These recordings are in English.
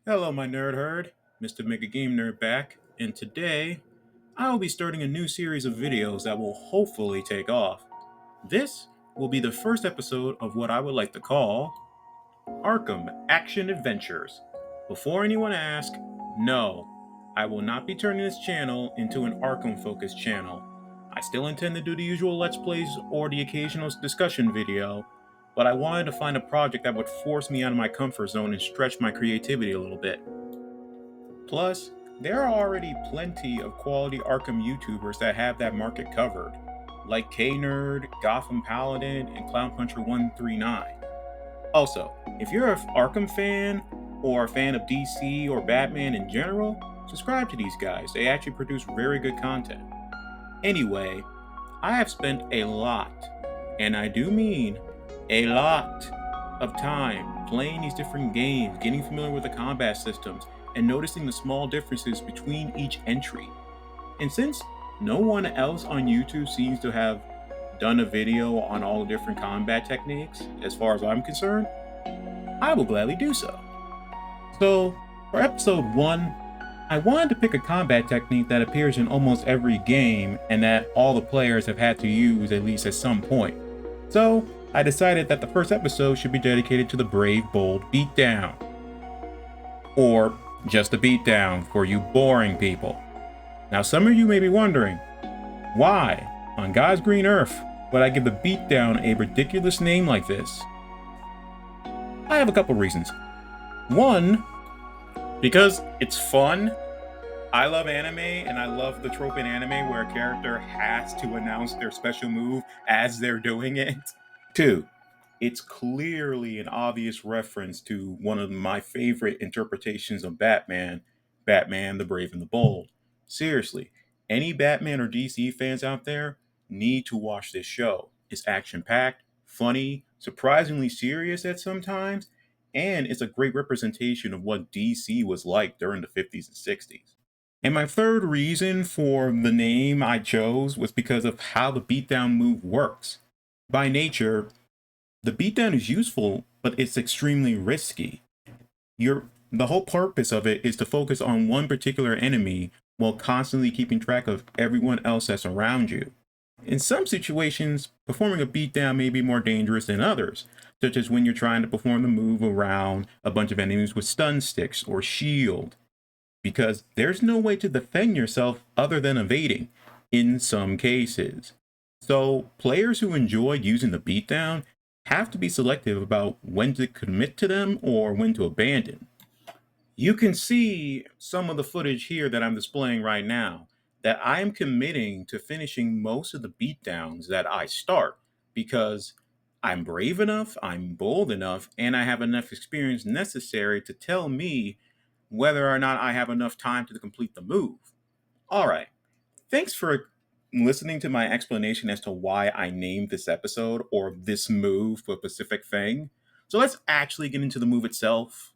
Hello, my nerd herd. Mr. Mega Game Nerd back, and today I will be starting a new series of videos that will hopefully take off. This will be the first episode of what I would like to call Arkham Action Adventures. Before anyone asks, no, I will not be turning this channel into an Arkham focused channel. I still intend to do the usual Let's Plays or the occasional discussion video, but I wanted to find a project that would force me out of my comfort zone and stretch my creativity a little bit. Plus, there are already plenty of quality Arkham YouTubers that have that market covered, like K-Nerd, Gotham Paladin, and Clown Puncher 139. Also, if you're an Arkham fan or a fan of DC or Batman in general, subscribe to these guys. They actually produce very good content. Anyway, I have spent a lot, and I do mean a lot, of time playing these different games, getting familiar with the combat systems, and noticing the small differences between each entry. And since no one else on YouTube seems to have done a video on all the different combat techniques, as far as I'm concerned, I will gladly do so. So, for episode 1, I wanted to pick a combat technique that appears in almost every game and that all the players have had to use at least at some point. So, I decided that the first episode should be dedicated to the brave, bold beatdown. Or just a beatdown for you boring people. Now, some of you may be wondering, why, on God's green earth, would I give the beatdown a ridiculous name like this? I have a couple reasons. One, because it's fun. I love anime, and I love the trope in anime where a character has to announce their special move as they're doing it. Two, it's clearly an obvious reference to one of my favorite interpretations of Batman, Batman the Brave and the Bold. Seriously, any Batman or DC fans out there need to watch this show. It's action-packed, funny, surprisingly serious at some times, and it's a great representation of what DC was like during the 50s and 60s. And my third reason for the name I chose was because of how the beatdown move works. By nature, the beatdown is useful, but it's extremely risky. The whole purpose of it is to focus on one particular enemy while constantly keeping track of everyone else that's around you. In some situations, performing a beatdown may be more dangerous than others, such as when you're trying to perform the move around a bunch of enemies with stun sticks or shield, because there's no way to defend yourself other than evading in some cases. So players who enjoy using the beatdown have to be selective about when to commit to them or when to abandon. You can see some of the footage here that I'm displaying right now that I am committing to finishing most of the beatdowns that I start because I'm brave enough, I'm bold enough, and I have enough experience necessary to tell me whether or not I have enough time to complete the move. All right. Thanks for listening to my explanation as to why I named this episode or this move for a specific thing. So let's actually get into the move itself.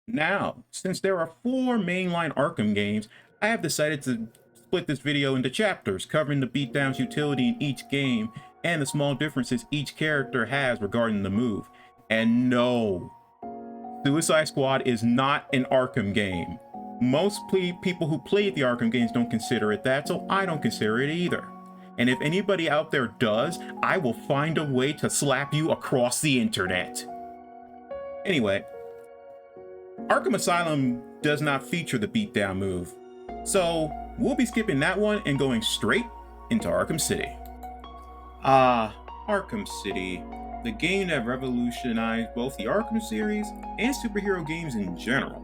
Now, since there are 4 mainline Arkham games, I have decided to split this video into chapters covering the beatdown's utility in each game and the small differences each character has regarding the move. And no, Suicide Squad is not an Arkham game. Most people who played the Arkham games don't consider it that, so I don't consider it either. And if anybody out there does, I will find a way to slap you across the internet. Anyway, Arkham Asylum does not feature the beatdown move, so we'll be skipping that one and going straight into Arkham City. Arkham City, the game that revolutionized both the Arkham series and superhero games in general.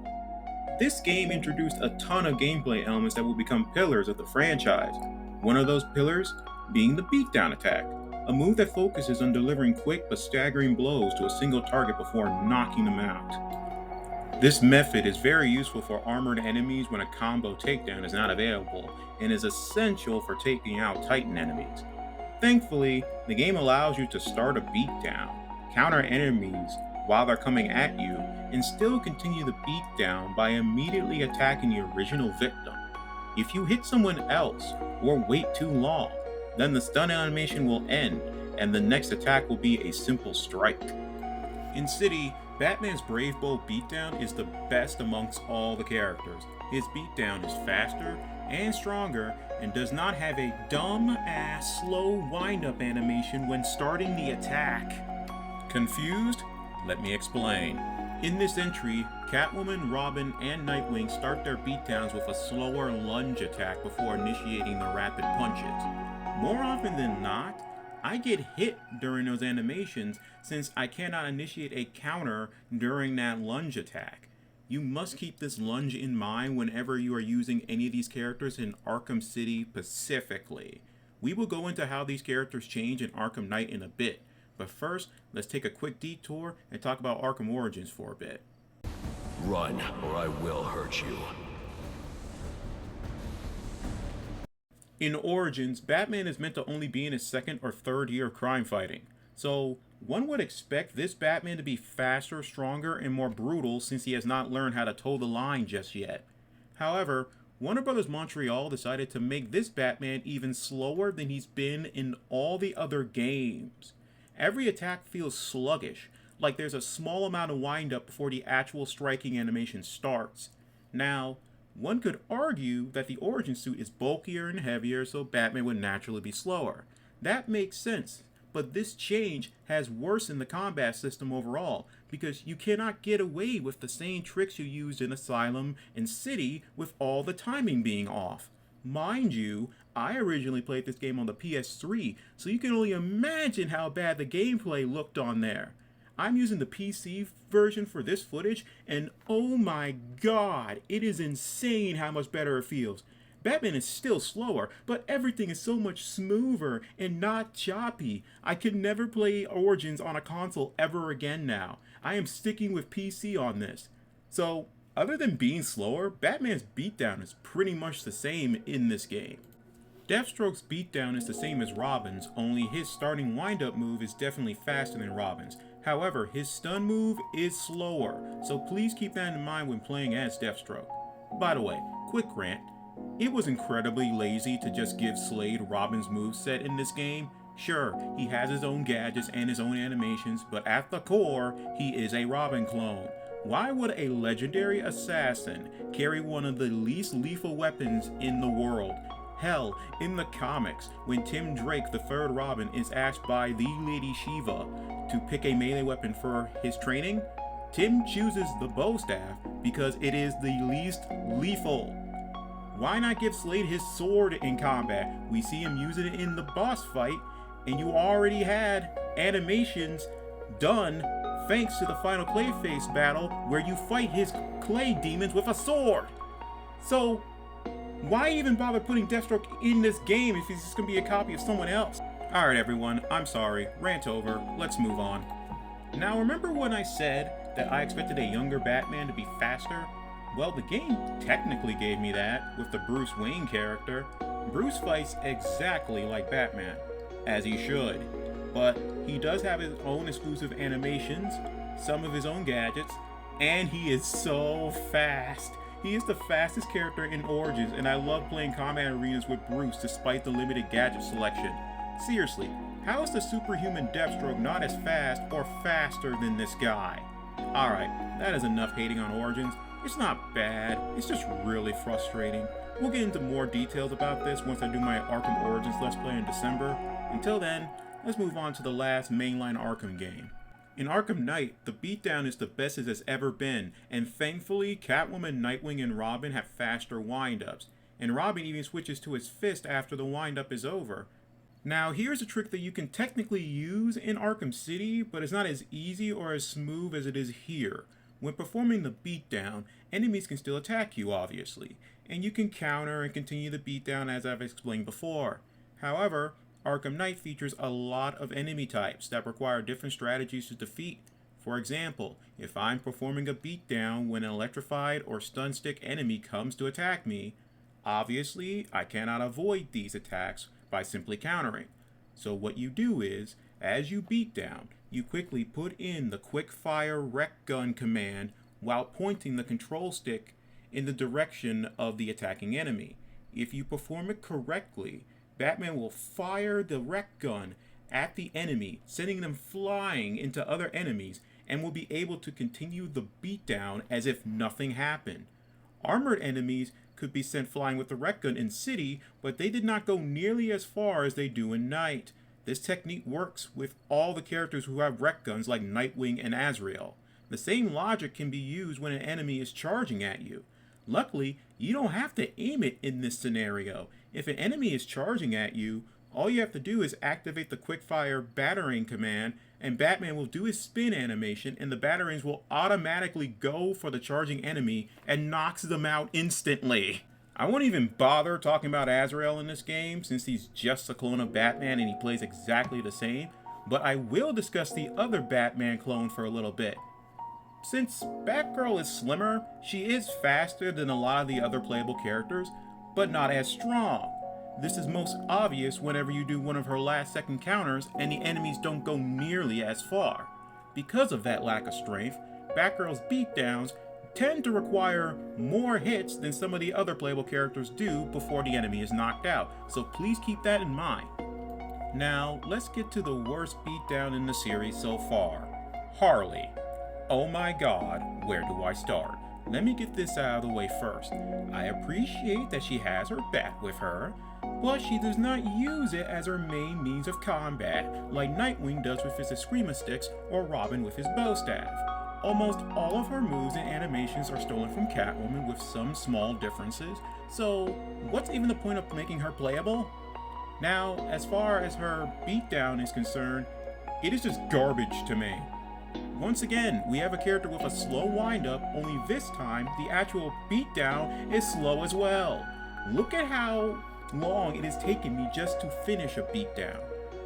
This game introduced a ton of gameplay elements that will become pillars of the franchise. One of those pillars being the beatdown attack, a move that focuses on delivering quick but staggering blows to a single target before knocking them out. This method is very useful for armored enemies when a combo takedown is not available, and is essential for taking out Titan enemies. Thankfully, the game allows you to start a beatdown, counter enemies while they're coming at you, and still continue the beatdown by immediately attacking the original victim. If you hit someone else or wait too long, then the stun animation will end, and the next attack will be a simple strike. In City, Batman's Brave Bolt Beatdown is the best amongst all the characters. His beatdown is faster and stronger and does not have a dumb-ass slow wind-up animation when starting the attack. Confused? Let me explain. In this entry, Catwoman, Robin, and Nightwing start their beatdowns with a slower lunge attack before initiating the rapid punches. More often than not, I get hit during those animations since I cannot initiate a counter during that lunge attack. You must keep this lunge in mind whenever you are using any of these characters in Arkham City specifically. We will go into how these characters change in Arkham Knight in a bit, but first, let's take a quick detour and talk about Arkham Origins for a bit. Run, or I will hurt you. In Origins, Batman is meant to only be in his second or third year of crime fighting, so one would expect this Batman to be faster, stronger, and more brutal since he has not learned how to toe the line just yet. However, Warner Bros. Montreal decided to make this Batman even slower than he's been in all the other games. Every attack feels sluggish, like there's a small amount of wind-up before the actual striking animation starts. Now, one could argue that the Origin suit is bulkier and heavier, so Batman would naturally be slower. That makes sense, but this change has worsened the combat system overall, because you cannot get away with the same tricks you used in Asylum and City with all the timing being off. Mind you, I originally played this game on the PS3, so you can only imagine how bad the gameplay looked on there. I'm using the PC version for this footage, and oh my god, it is insane how much better it feels. Batman is still slower, but everything is so much smoother and not choppy. I could never play Origins on a console ever again now. I am sticking with PC on this. So, other than being slower, Batman's beatdown is pretty much the same in this game. Deathstroke's beatdown is the same as Robin's, only his starting wind-up move is definitely faster than Robin's. However, his stun move is slower, so please keep that in mind when playing as Deathstroke. By the way, quick rant. It was incredibly lazy to just give Slade Robin's moveset in this game. Sure, he has his own gadgets and his own animations, but at the core, he is a Robin clone. Why would a legendary assassin carry one of the least lethal weapons in the world? Hell, in the comics, when Tim Drake, the third Robin, is asked by the Lady Shiva to pick a melee weapon for his training, Tim chooses the bow staff because it is the least lethal. Why not give Slade his sword in combat? We see him using it in the boss fight, and you already had animations done thanks to the final Clayface battle where you fight his clay demons with a sword. So, why even bother putting Deathstroke in this game if he's just going to be a copy of someone else? Alright everyone, I'm sorry, rant over, let's move on. Now remember when I said that I expected a younger Batman to be faster? Well, the game technically gave me that with the Bruce Wayne character. Bruce fights exactly like Batman, as he should, but he does have his own exclusive animations, some of his own gadgets, and he is so fast. He is the fastest character in Origins, and I love playing combat arenas with Bruce despite the limited gadget selection. Seriously, how is the superhuman Deathstroke not as fast or faster than this guy? Alright, that is enough hating on Origins. It's not bad, it's just really frustrating. We'll get into more details about this once I do my Arkham Origins Let's Play in December. Until then, let's move on to the last mainline Arkham game. In Arkham Knight, the beatdown is the best it has ever been, and thankfully Catwoman, Nightwing, and Robin have faster wind-ups, and Robin even switches to his fist after the wind-up is over. Now here's a trick that you can technically use in Arkham City, but it's not as easy or as smooth as it is here. When performing the beatdown, enemies can still attack you obviously, and you can counter and continue the beatdown as I've explained before. However, Arkham Knight features a lot of enemy types that require different strategies to defeat. For example, if I'm performing a beatdown when an electrified or stun stick enemy comes to attack me, obviously I cannot avoid these attacks by simply countering. So what you do is, as you beat down, you quickly put in the quick fire rec gun command while pointing the control stick in the direction of the attacking enemy. If you perform it correctly, Batman will fire the rec gun at the enemy, sending them flying into other enemies, and will be able to continue the beatdown as if nothing happened. Armored enemies could be sent flying with the rec gun in City, but they did not go nearly as far as they do in Night. This technique works with all the characters who have rec guns like Nightwing and Azrael. The same logic can be used when an enemy is charging at you. Luckily, you don't have to aim it in this scenario. If an enemy is charging at you, all you have to do is activate the quickfire battering command, and Batman will do his spin animation, and the batarangs will automatically go for the charging enemy and knocks them out instantly. I won't even bother talking about Azrael in this game since he's just a clone of Batman and he plays exactly the same, but I will discuss the other Batman clone for a little bit. Since Batgirl is slimmer, she is faster than a lot of the other playable characters, but not as strong. This is most obvious whenever you do one of her last second counters and the enemies don't go nearly as far. Because of that lack of strength, Batgirl's beatdowns tend to require more hits than some of the other playable characters do before the enemy is knocked out, so please keep that in mind. Now, let's get to the worst beatdown in the series so far. Harley. Oh my god, where do I start? Let me get this out of the way first. I appreciate that she has her bat with her, but she does not use it as her main means of combat, like Nightwing does with his Eskrima sticks or Robin with his bow staff. Almost all of her moves and animations are stolen from Catwoman with some small differences, so what's even the point of making her playable? Now, as far as her beatdown is concerned, it is just garbage to me. Once again, we have a character with a slow windup, only this time the actual beatdown is slow as well. Look at how long it has taken me just to finish a beatdown.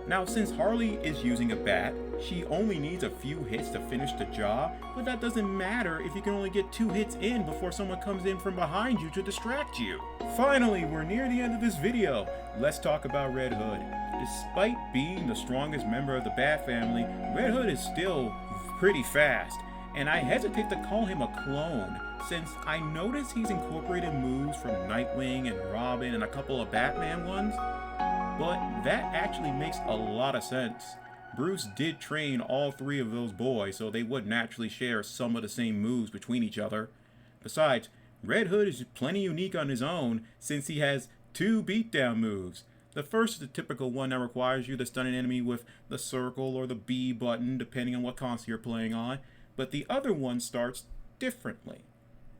Now, since Harley is using a bat, she only needs a few hits to finish the job, but that doesn't matter if you can only get 2 hits in before someone comes in from behind you to distract you. Finally, we're near the end of this video. Let's talk about Red Hood. Despite being the strongest member of the Bat family, Red Hood is still pretty fast, and I hesitate to call him a clone, since I notice he's incorporated moves from Nightwing and Robin and a couple of Batman ones, but that actually makes a lot of sense. Bruce did train all 3 of those boys, so they would naturally share some of the same moves between each other. Besides, Red Hood is plenty unique on his own, since he has 2 beatdown moves. The first is the typical one that requires you to stun an enemy with the circle or the B button, depending on what console you're playing on, but the other one starts differently.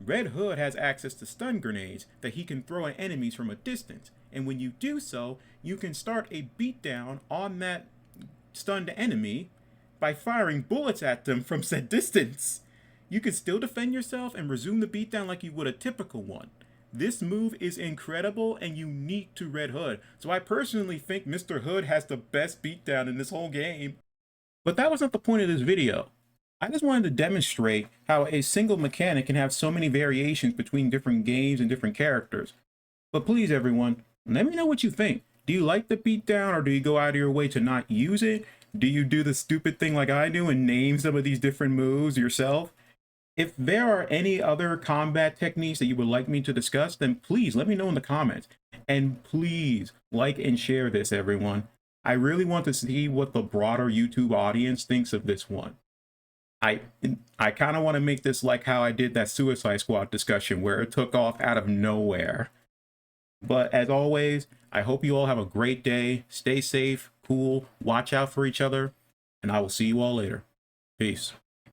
Red Hood has access to stun grenades that he can throw at enemies from a distance, and when you do so, you can start a beatdown on that stunned enemy by firing bullets at them from said distance. You can still defend yourself and resume the beatdown like you would a typical one. This move is incredible and unique to Red Hood, so I personally think Mr. Hood has the best beatdown in this whole game. But that was not the point of this video. I just wanted to demonstrate how a single mechanic can have so many variations between different games and different characters. But please everyone, let me know what you think. Do you like the beatdown, or do you go out of your way to not use it? Do you do the stupid thing like I do and name some of these different moves yourself? If there are any other combat techniques that you would like me to discuss, then please let me know in the comments. And please like and share this, everyone. I really want to see what the broader YouTube audience thinks of this one. I kind of want to make this like how I did that Suicide Squad discussion where it took off out of nowhere. But as always, I hope you all have a great day. Stay safe, cool, watch out for each other, and I will see you all later. Peace.